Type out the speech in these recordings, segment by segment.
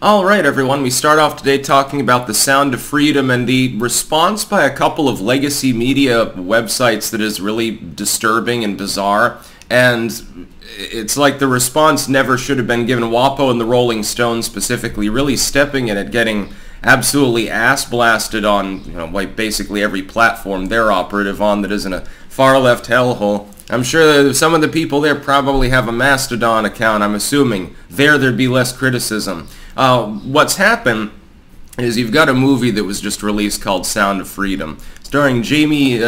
Alright everyone, we start off today talking about the Sound of Freedom and the response by a couple of legacy media websites that is really disturbing and bizarre, and it's like the response never should have been given. Wapo and the Rollingstone specifically really stepping in it, getting absolutely ass blasted on, like basically every platform they're operative on that isn't a far left hellhole. I'm sure that some of the people there probably have a Mastodon account, I'm assuming. There'd be less criticism. What's happened is you've got a movie that was just released called Sound of Freedom, starring James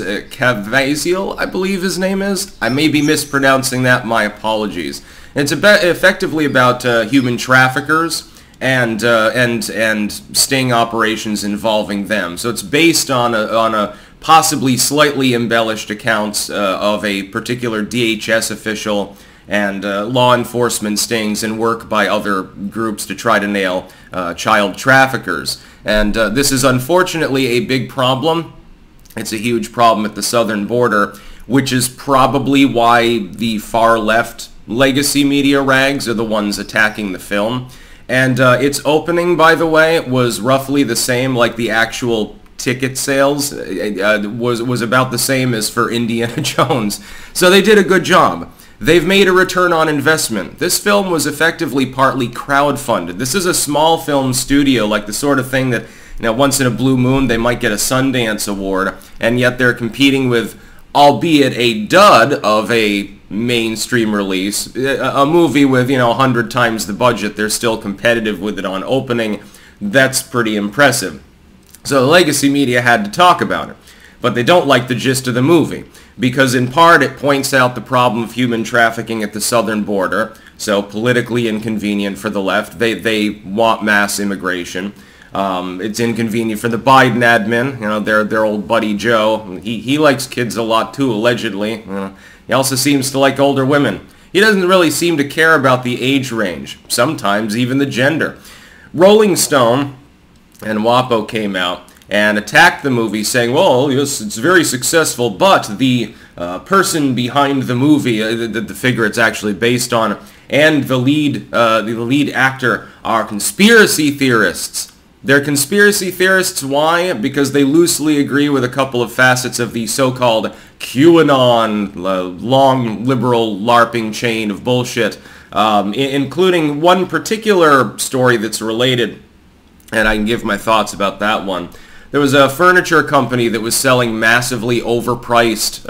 Caviezel, I believe his name is. I may be mispronouncing that, my apologies. It's effectively about human traffickers and sting operations involving them. So it's based on a possibly slightly embellished accounts of a particular DHS official and law enforcement stings and work by other groups to try to nail child traffickers. And this is unfortunately a big problem. It's a huge problem at the southern border, which is probably why the far left legacy media rags are the ones attacking the film. And its opening, by the way, was roughly the same, like the actual ticket sales was about the same as for Indiana Jones. So they did a good job. They've made a return on investment. This film was effectively partly crowdfunded. This is a small film studio, like the sort of thing that, once in a blue moon they might get a Sundance Award, and yet they're competing with, albeit a dud of a mainstream release, a movie with, 100 times the budget. They're still competitive with it on opening. That's pretty impressive. So the legacy media had to talk about it. But they don't like the gist of the movie, because in part it points out the problem of human trafficking at the southern border, so politically inconvenient for the left. They want mass immigration. It's inconvenient for the Biden admin, their old buddy Joe. He likes kids a lot too, allegedly. He also seems to like older women. He doesn't really seem to care about the age range, sometimes even the gender. Rolling Stone and Wapo came out and attacked the movie, saying, well, yes, it's very successful, but the person behind the movie, the figure it's actually based on, and the lead actor are conspiracy theorists. They're conspiracy theorists. Why? Because they loosely agree with a couple of facets of the so-called QAnon, long liberal LARPing chain of bullshit, including one particular story that's related, and I can give my thoughts about that one. There was a furniture company that was selling massively overpriced,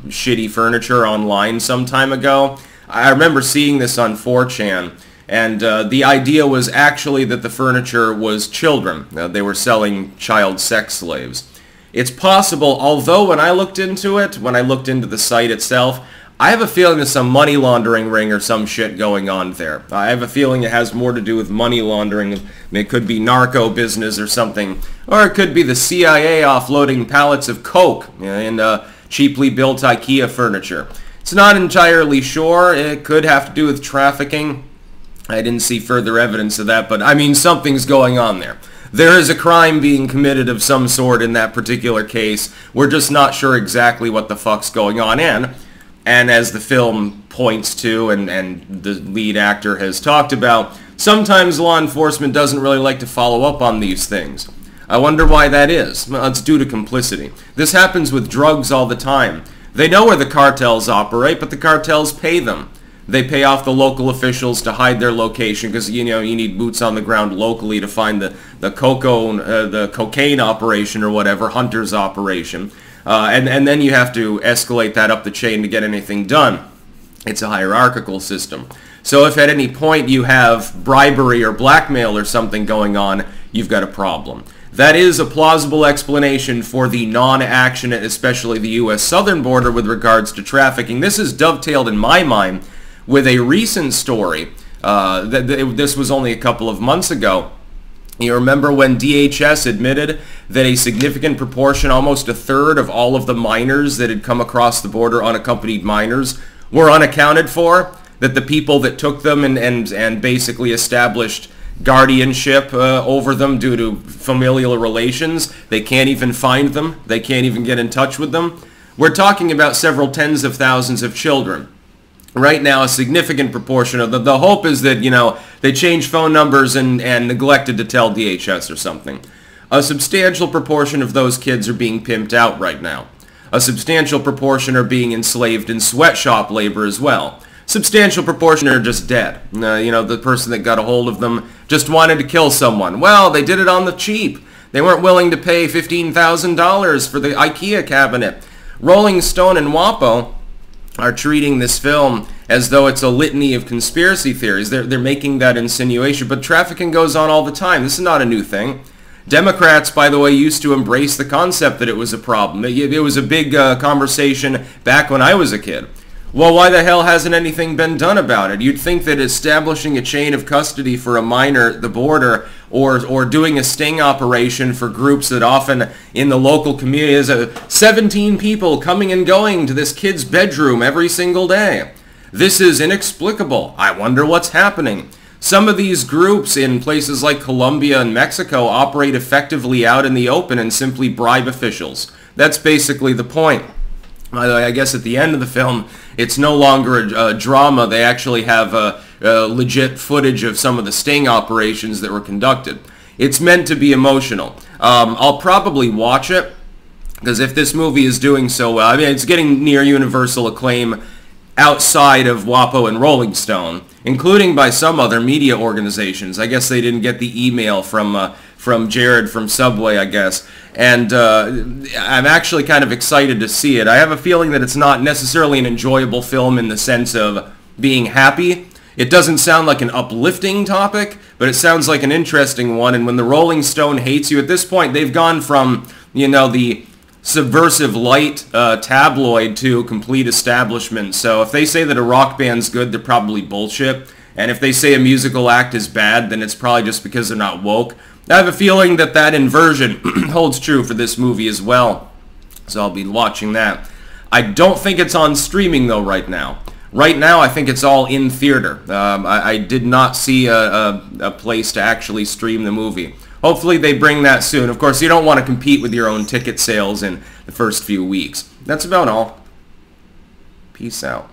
shitty furniture online some time ago. I remember seeing this on 4chan, and the idea was actually that the furniture was children. They were selling child sex slaves. It's possible, although when I looked into the site itself, I have a feeling there's some money laundering ring or some shit going on there. I have a feeling it has more to do with money laundering. It could be narco business or something. Or it could be the CIA offloading pallets of coke in cheaply built IKEA furniture. It's not entirely sure. It could have to do with trafficking. I didn't see further evidence of that, but I mean, something's going on there. There is a crime being committed of some sort in that particular case. We're just not sure exactly what the fuck's going on. And as the film points to, and the lead actor has talked about, sometimes law enforcement doesn't really like to follow up on these things. I wonder why that is. Well, it's due to complicity. This happens with drugs all the time. They know where the cartels operate, but the cartels pay them. They pay off the local officials to hide their location because, you need boots on the ground locally to find the cocaine operation or whatever, Hunter's operation. And then you have to escalate that up the chain to get anything done. It's a hierarchical system. So if at any point you have bribery or blackmail or something going on, you've got a problem. That is a plausible explanation for the non-action, especially the U.S. southern border, with regards to trafficking. This is dovetailed in my mind with a recent story. This was only a couple of months ago. You remember when DHS admitted that a significant proportion, almost a third of all of the minors that had come across the border, unaccompanied minors, were unaccounted for? That the people that took them and basically established guardianship over them due to familial relations, they can't even find them, they can't even get in touch with them? We're talking about several tens of thousands of children. Right now, a significant proportion of the hope is that, They changed phone numbers and neglected to tell DHS or something. A substantial proportion of those kids are being pimped out right now. A substantial proportion are being enslaved in sweatshop labor as well. Substantial proportion are just dead. The person that got a hold of them just wanted to kill someone. Well, they did it on the cheap. They weren't willing to pay $15,000 for the IKEA cabinet. Rollingstone and Wapo are treating this film as though it's a litany of conspiracy theories. They're making that insinuation, but trafficking goes on all the time. This is not a new thing. Democrats, by the way, used to embrace the concept that it was a problem. It was a big conversation back when I was a kid. Well, why the hell hasn't anything been done about it? You'd think that establishing a chain of custody for a minor at the border or doing a sting operation for groups that often in the local community is 17 people coming and going to this kid's bedroom every single day. This is inexplicable. I wonder what's happening. Some of these groups in places like Colombia and Mexico operate effectively out in the open and simply bribe officials. That's basically the point. I guess at the end of the film, it's no longer a drama. They actually have legit footage of some of the sting operations that were conducted. It's meant to be emotional. I'll probably watch it, because if this movie is doing so well, I mean, it's getting near universal acclaim outside of Wapo and Rollingstone, including by some other media organizations. I guess they didn't get the email from Jared from Subway, I guess. And I'm actually kind of excited to see it. I have a feeling that it's not necessarily an enjoyable film in the sense of being happy. It doesn't sound like an uplifting topic, but it sounds like an interesting one. And when the Rolling Stone hates you, at this point, they've gone from, the subversive light tabloid to complete establishment. So if they say that a rock band's good, they're probably bullshit. And if they say a musical act is bad, then it's probably just because they're not woke. I have a feeling that that inversion holds true for this movie as well. So I'll be watching that. I don't think it's on streaming though right now. Right now I think it's all in theater. I did not see a place to actually stream the movie. Hopefully they bring that soon. Of course, you don't want to compete with your own ticket sales in the first few weeks. That's about all. Peace out.